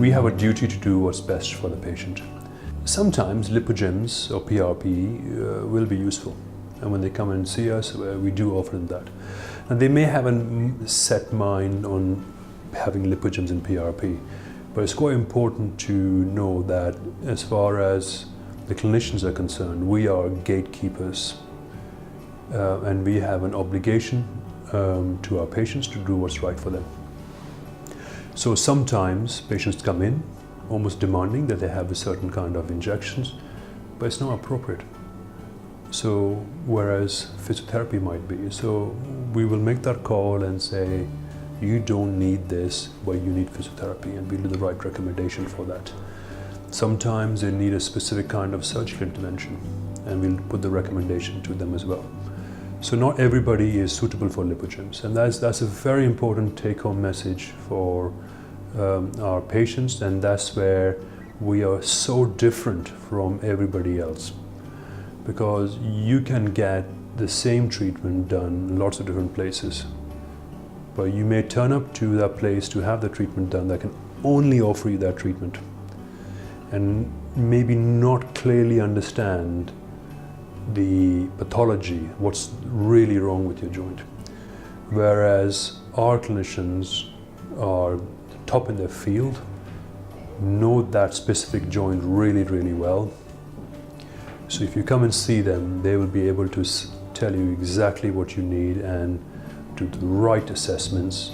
we have a duty to do what's best for the patient. Sometimes lipogyms or PRP will be useful, and when they come and see us, we do offer them that. And they may have a set mind on having lipogyms and PRP, but it's quite important to know that as far as the clinicians are concerned, we are gatekeepers, and we have an obligation to our patients to do what's right for them. So sometimes patients come in almost demanding that they have a certain kind of injections, but it's not appropriate. So whereas physiotherapy might be, so we will make that call and say, you don't need this, but you need physiotherapy, and we'll do the right recommendation for that. Sometimes they need a specific kind of surgical intervention, and we'll put the recommendation to them as well. So not everybody is suitable for lipogyms, and that's a very important take-home message for our patients, and that's where we are so different from everybody else, because you can get the same treatment done in lots of different places, but you may turn up to that place to have the treatment done that can only offer you that treatment, and maybe not clearly understand the pathology, what's really wrong with your joint. Whereas our clinicians are top in their field, know that specific joint really, really well. So if you come and see them, they will be able to tell you exactly what you need and do the right assessments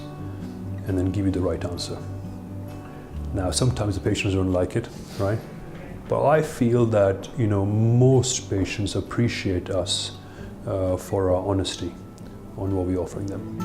and then give you the right answer. Now, sometimes the patients don't like it, right? But I feel that, most patients appreciate us for our honesty on what we're offering them.